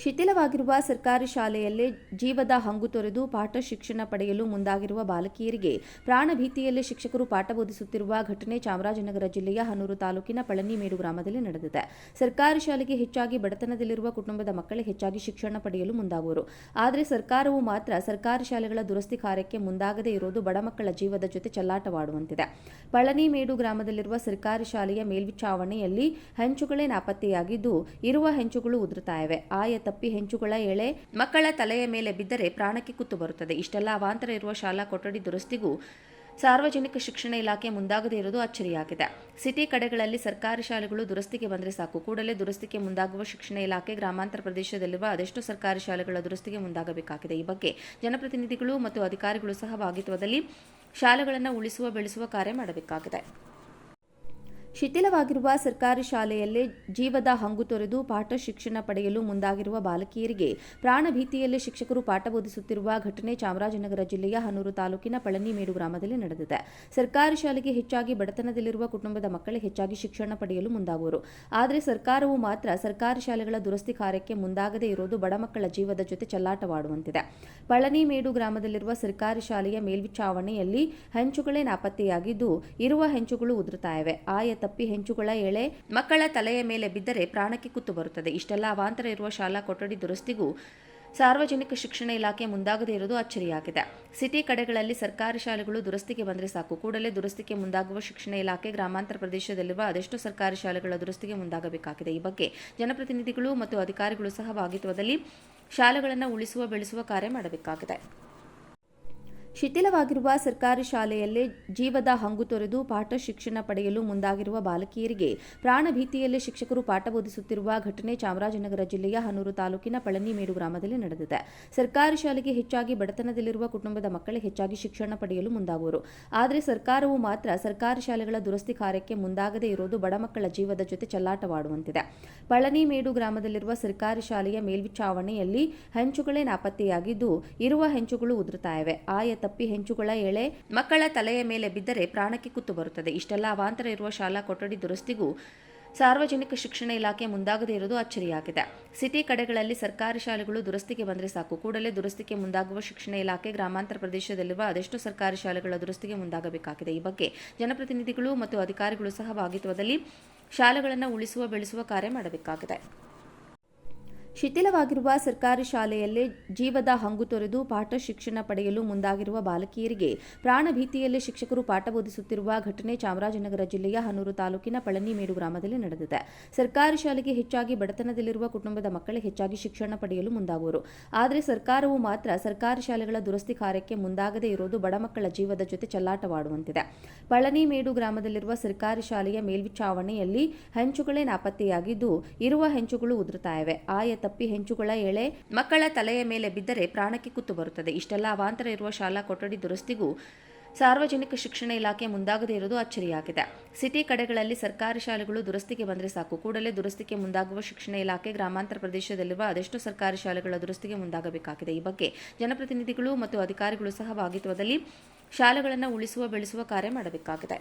ಶಿಥಿಲವಾಗಿರುವ ಸರ್ಕಾರಿ ಶಾಲೆಯಲ್ಲೇ ಜೀವದ ಹಂಗು ತೊರೆದು ಪಾಠ ಶಿಕ್ಷಣ ಪಡೆಯಲು ಮುಂದಾಗಿರುವ ಬಾಲಕಿಯರಿಗೆ ಪ್ರಾಣ ಭೀತಿಯಲ್ಲೇ ಶಿಕ್ಷಕರು ಪಾಠ ಬೋಧಿಸುತ್ತಿರುವ ಘಟನೆ ಚಾಮರಾಜನಗರ ಜಿಲ್ಲೆಯ ಹನೂರು ತಾಲೂಕಿನ ಪಳನಿಮೇಡು ಗ್ರಾಮದಲ್ಲಿ ನಡೆದಿದೆ. ಸರ್ಕಾರಿ ಶಾಲೆಗೆ ಹೆಚ್ಚಾಗಿ ಬಡತನದಲ್ಲಿರುವ ಕುಟುಂಬದ ಮಕ್ಕಳೇ ಹೆಚ್ಚಾಗಿ ಶಿಕ್ಷಣ ಪಡೆಯಲು ಮುಂದಾಗುವರು. ಆದರೆ ಸರ್ಕಾರವು ಮಾತ್ರ ಸರ್ಕಾರಿ ಶಾಲೆಗಳ ದುರಸ್ತಿ ಕಾರ್ಯಕ್ಕೆ ಮುಂದಾಗದೇ ಇರುವುದು ಬಡ ಮಕ್ಕಳ ಜೀವದ ಜೊತೆ ಚೆಲ್ಲಾಟವಾಡುವಂತಿದೆ. ಪಳನಿಮೇಡು ಗ್ರಾಮದಲ್ಲಿರುವ ಸರ್ಕಾರಿ ಶಾಲೆಯ ಮೇಲ್ಛಾವಣಿಯಲ್ಲಿ ಹೆಂಚುಗಳೇ ನಾಪತ್ತೆಯಾಗಿದ್ದು, ಇರುವ ಹೆಂಚುಗಳು ಉದುರುತ್ತಾ ಇವೆ. ತಪ್ಪಿ ಹೆಂಚುಗಳ ಎಳೆ ಮಕ್ಕಳ ತಲೆಯ ಮೇಲೆ ಬಿದ್ದರೆ ಪ್ರಾಣಕ್ಕೆ ಕುತ್ತು ಬರುತ್ತದೆ. ಇಷ್ಟೆಲ್ಲ ಅವಾಂತರ ಇರುವ ಶಾಲಾ ಕೊಠಡಿ ದುರಸ್ತಿಗೂ ಸಾರ್ವಜನಿಕ ಶಿಕ್ಷಣ ಇಲಾಖೆ ಮುಂದಾಗದೇ ಇರುವುದು ಅಚ್ಚರಿಯಾಗಿದೆ. ಸಿಟಿ ಕಡೆಗಳಲ್ಲಿ ಸರ್ಕಾರಿ ಶಾಲೆಗಳು ದುರಸ್ತಿಗೆ ಬಂದರೆ ಸಾಕು, ಕೂಡಲೇ ದುರಸ್ತಿಗೆ ಮುಂದಾಗುವ ಶಿಕ್ಷಣ ಇಲಾಖೆ ಗ್ರಾಮಾಂತರ ಪ್ರದೇಶದಲ್ಲಿರುವ ಅದೆಷ್ಟೋ ಸರ್ಕಾರಿ ಶಾಲೆಗಳ ದುರಸ್ತಿಗೆ ಮುಂದಾಗಬೇಕಾಗಿದೆ. ಈ ಬಗ್ಗೆ ಜನಪ್ರತಿನಿಧಿಗಳು ಮತ್ತು ಅಧಿಕಾರಿಗಳು ಸಹಭಾಗಿತ್ವದಲ್ಲಿ ಶಾಲೆಗಳನ್ನು ಉಳಿಸುವ ಬೆಳೆಸುವ ಕಾರ್ಯ ಮಾಡಬೇಕಾಗಿದೆ. ಶಿಥಿಲವಾಗಿರುವ ಸರ್ಕಾರಿ ಶಾಲೆಯಲ್ಲೇ ಜೀವದ ಹಂಗು ತೊರೆದು ಪಾಠ ಶಿಕ್ಷಣ ಪಡೆಯಲು ಮುಂದಾಗಿರುವ ಬಾಲಕಿಯರಿಗೆ ಪ್ರಾಣ ಭೀತಿಯಲ್ಲೇ ಶಿಕ್ಷಕರು ಪಾಠ ಬೋಧಿಸುತ್ತಿರುವ ಘಟನೆ ಚಾಮರಾಜನಗರ ಜಿಲ್ಲೆಯ ಹನೂರು ತಾಲೂಕಿನ ಪಳನಿಮೇಡು ಗ್ರಾಮದಲ್ಲಿ ನಡೆದಿದೆ. ಸರ್ಕಾರಿ ಶಾಲೆಗೆ ಹೆಚ್ಚಾಗಿ ಬಡತನದಲ್ಲಿರುವ ಕುಟುಂಬದ ಮಕ್ಕಳೇ ಹೆಚ್ಚಾಗಿ ಶಿಕ್ಷಣ ಪಡೆಯಲು ಮುಂದಾಗುವರು. ಆದರೆ ಸರ್ಕಾರವು ಮಾತ್ರ ಸರ್ಕಾರಿ ಶಾಲೆಗಳ ದುರಸ್ತಿ ಕಾರ್ಯಕ್ಕೆ ಮುಂದಾಗದೇ ಇರುವುದು ಬಡ ಮಕ್ಕಳ ಜೀವದ ಜೊತೆ ಚೆಲ್ಲಾಟವಾಡುವಂತಿದೆ. ಪಳನಿಮೇಡು ಗ್ರಾಮದಲ್ಲಿರುವ ಸರ್ಕಾರಿ ಶಾಲೆಯ ಮೇಲ್ಛಾವಣಿಯಲ್ಲಿ ಹೆಂಚುಗಳೇ ನಾಪತ್ತೆಯಾಗಿದ್ದು, ಇರುವ ಹೆಂಚುಗಳು ಉದುರುತ್ತಾ ಇವೆ. ತಪ್ಪಿ ಹೆಂಚುಗಳ ಎಳೆ ಮಕ್ಕಳ ತಲೆಯ ಮೇಲೆ ಬಿದ್ದರೆ ಪ್ರಾಣಕ್ಕೆ ಕುತ್ತು ಬರುತ್ತದೆ. ಇಷ್ಟೆಲ್ಲ ಅವಾಂತರ ಇರುವ ಶಾಲಾ ಕೊಠಡಿ ದುರಸ್ತಿಗೂ ಸಾರ್ವಜನಿಕ ಶಿಕ್ಷಣ ಇಲಾಖೆ ಮುಂದಾಗದೇ ಇರುವುದು ಅಚ್ಚರಿಯಾಗಿದೆ. ಸಿಟಿ ಕಡೆಗಳಲ್ಲಿ ಸರ್ಕಾರಿ ಶಾಲೆಗಳು ದುರಸ್ತಿಗೆ ಬಂದರೆ ಸಾಕು, ಕೂಡಲೇ ದುರಸ್ತಿಗೆ ಮುಂದಾಗುವ ಶಿಕ್ಷಣ ಇಲಾಖೆ ಗ್ರಾಮಾಂತರ ಪ್ರದೇಶದಲ್ಲಿರುವ ಅದೆಷ್ಟೋ ಸರ್ಕಾರಿ ಶಾಲೆಗಳ ದುರಸ್ತಿಗೆ ಮುಂದಾಗಬೇಕಾಗಿದೆ. ಈ ಬಗ್ಗೆ ಜನಪ್ರತಿನಿಧಿಗಳು ಮತ್ತು ಅಧಿಕಾರಿಗಳು ಸಹಭಾಗಿತ್ವದಲ್ಲಿ ಶಾಲೆಗಳನ್ನು ಉಳಿಸುವ ಬೆಳೆಸುವ ಕಾರ್ಯ ಮಾಡಬೇಕಾಗಿದೆ. ಶಿಥಿಲವಾಗಿರುವ ಸರ್ಕಾರಿ ಶಾಲೆಯಲ್ಲೇ ಜೀವದ ಹಂಗು ತೊರೆದು ಪಾಠ ಶಿಕ್ಷಣ ಪಡೆಯಲು ಮುಂದಾಗಿರುವ ಬಾಲಕಿಯರಿಗೆ ಪ್ರಾಣ ಭೀತಿಯಲ್ಲೇ ಶಿಕ್ಷಕರು ಪಾಠ ಬೋಧಿಸುತ್ತಿರುವ ಘಟನೆ ಚಾಮರಾಜನಗರ ಜಿಲ್ಲೆಯ ಹನೂರು ತಾಲೂಕಿನ ಪಳನಿಮೇಡು ಗ್ರಾಮದಲ್ಲಿ ನಡೆದಿದೆ. ಸರ್ಕಾರಿ ಶಾಲೆಗೆ ಹೆಚ್ಚಾಗಿ ಬಡತನದಲ್ಲಿರುವ ಕುಟುಂಬದ ಮಕ್ಕಳೇ ಹೆಚ್ಚಾಗಿ ಶಿಕ್ಷಣ ಪಡೆಯಲು ಮುಂದಾಗುವರು. ಆದರೆ ಸರ್ಕಾರವು ಮಾತ್ರ ಸರ್ಕಾರಿ ಶಾಲೆಗಳ ದುರಸ್ತಿ ಕಾರ್ಯಕ್ಕೆ ಮುಂದಾಗದೇ ಇರುವುದು ಬಡ ಮಕ್ಕಳ ಜೀವದ ಜೊತೆ ಚೆಲ್ಲಾಟವಾಡುವಂತಿದೆ. ಪಳನಿಮೇಡು ಗ್ರಾಮದಲ್ಲಿರುವ ಸರ್ಕಾರಿ ಶಾಲೆಯ ಮೇಲ್ಛಾವಣಿಯಲ್ಲಿ ಹೆಂಚುಗಳೇ ನಾಪತ್ತೆಯಾಗಿದ್ದು, ಇರುವ ಹೆಂಚುಗಳು ಉದುರುತ್ತಾ ಇವೆ. ತಪ್ಪಿ ಹೆಂಚುಗಳ ಎಳೆ ಮಕ್ಕಳ ತಲೆಯ ಮೇಲೆ ಬಿದ್ದರೆ ಪ್ರಾಣಕ್ಕೆ ಕುತ್ತು ಬರುತ್ತದೆ. ಇಷ್ಟೆಲ್ಲ ಅವಾಂತರ ಇರುವ ಶಾಲಾ ಕೊಠಡಿ ದುರಸ್ತಿಗೂ ಸಾರ್ವಜನಿಕ ಶಿಕ್ಷಣ ಇಲಾಖೆ ಮುಂದಾಗದೇ ಇರುವುದು ಅಚ್ಚರಿಯಾಗಿದೆ. ಸಿಟಿ ಕಡೆಗಳಲ್ಲಿ ಸರ್ಕಾರಿ ಶಾಲೆಗಳು ದುರಸ್ತಿಗೆ ಬಂದರೆ ಸಾಕು, ಕೂಡಲೇ ದುರಸ್ತಿಗೆ ಮುಂದಾಗುವ ಶಿಕ್ಷಣ ಇಲಾಖೆ ಗ್ರಾಮಾಂತರ ಪ್ರದೇಶದಲ್ಲಿರುವ ಅದೆಷ್ಟೋ ಸರ್ಕಾರಿ ಶಾಲೆಗಳ ದುರಸ್ತಿಗೆ ಮುಂದಾಗಬೇಕಾಗಿದೆ. ಈ ಬಗ್ಗೆ ಜನಪ್ರತಿನಿಧಿಗಳು ಮತ್ತು ಅಧಿಕಾರಿಗಳು ಸಹಭಾಗಿತ್ವದಲ್ಲಿ ಶಾಲೆಗಳನ್ನು ಉಳಿಸುವ ಬೆಳೆಸುವ ಕಾರ್ಯ ಮಾಡಬೇಕಾಗಿದೆ. ಶಿಥಿಲವಾಗಿರುವ ಸರ್ಕಾರಿ ಶಾಲೆಯಲ್ಲೇ ಜೀವದ ಹಂಗು ತೊರೆದು ಪಾಠ ಶಿಕ್ಷಣ ಪಡೆಯಲು ಮುಂದಾಗಿರುವ ಬಾಲಕಿಯರಿಗೆ ಪ್ರಾಣ ಭೀತಿಯಲ್ಲೇ ಶಿಕ್ಷಕರು ಪಾಠ ಬೋಧಿಸುತ್ತಿರುವ ಘಟನೆ ಚಾಮರಾಜನಗರ ಜಿಲ್ಲೆಯ ಹನೂರು ತಾಲೂಕಿನ ಪಳನಿಮೇಡು ಗ್ರಾಮದಲ್ಲಿ ನಡೆದಿದೆ. ಸರ್ಕಾರಿ ಶಾಲೆಗೆ ಹೆಚ್ಚಾಗಿ ಬಡತನದಲ್ಲಿರುವ ಕುಟುಂಬದ ಮಕ್ಕಳೇ ಹೆಚ್ಚಾಗಿ ಶಿಕ್ಷಣ ಪಡೆಯಲು ಮುಂದಾಗುವರು. ಆದರೆ ಸರ್ಕಾರವು ಮಾತ್ರ ಸರ್ಕಾರಿ ಶಾಲೆಗಳ ದುರಸ್ತಿ ಕಾರ್ಯಕ್ಕೆ ಮುಂದಾಗದೇ ಇರುವುದು ಬಡ ಮಕ್ಕಳ ಜೀವದ ಜೊತೆ ಚೆಲ್ಲಾಟವಾಡುವಂತಿದೆ. ಪಳನಿಮೇಡು ಗ್ರಾಮದಲ್ಲಿರುವ ಸರ್ಕಾರಿ ಶಾಲೆಯ ಮೇಲ್ಛಾವಣಿಯಲ್ಲಿ ಹೆಂಚುಗಳೇ ನಾಪತ್ತೆಯಾಗಿದ್ದು, ಇರುವ ಹೆಂಚುಗಳು ಉದುರುತ್ತಾ ಇವೆ. ತಪ್ಪಿ ಹೆಂಚುಗಳ ಎಳೆ ಮಕ್ಕಳ ತಲೆಯ ಮೇಲೆ ಬಿದ್ದರೆ ಪ್ರಾಣಕ್ಕೆ ಕುತ್ತು ಬರುತ್ತದೆ. ಇಷ್ಟೆಲ್ಲ ಅವಾಂತರ ಇರುವ ಶಾಲಾ ಕೊಠಡಿ ದುರಸ್ತಿಗೂ ಸಾರ್ವಜನಿಕ ಶಿಕ್ಷಣ ಇಲಾಖೆ ಮುಂದಾಗದೇ ಇರುವುದು ಅಚ್ಚರಿಯಾಗಿದೆ. ಸಿಟಿ ಕಡೆಗಳಲ್ಲಿ ಸರ್ಕಾರಿ ಶಾಲೆಗಳು ದುರಸ್ತಿಗೆ ಬಂದರೆ ಸಾಕು, ಕೂಡಲೇ ದುರಸ್ತಿಗೆ ಮುಂದಾಗುವ ಶಿಕ್ಷಣ ಇಲಾಖೆ ಗ್ರಾಮಾಂತರ ಪ್ರದೇಶದಲ್ಲಿರುವ ಅದೆಷ್ಟೋ ಸರ್ಕಾರಿ ಶಾಲೆಗಳ ದುರಸ್ತಿಗೆ ಮುಂದಾಗಬೇಕಾಗಿದೆ. ಈ ಬಗ್ಗೆ ಜನಪ್ರತಿನಿಧಿಗಳು ಮತ್ತು ಅಧಿಕಾರಿಗಳು ಸಹಭಾಗಿತ್ವದಲ್ಲಿ ಶಾಲೆಗಳನ್ನು ಉಳಿಸುವ ಬೆಳೆಸುವ ಕಾರ್ಯ ಮಾಡಬೇಕಾಗಿದೆ.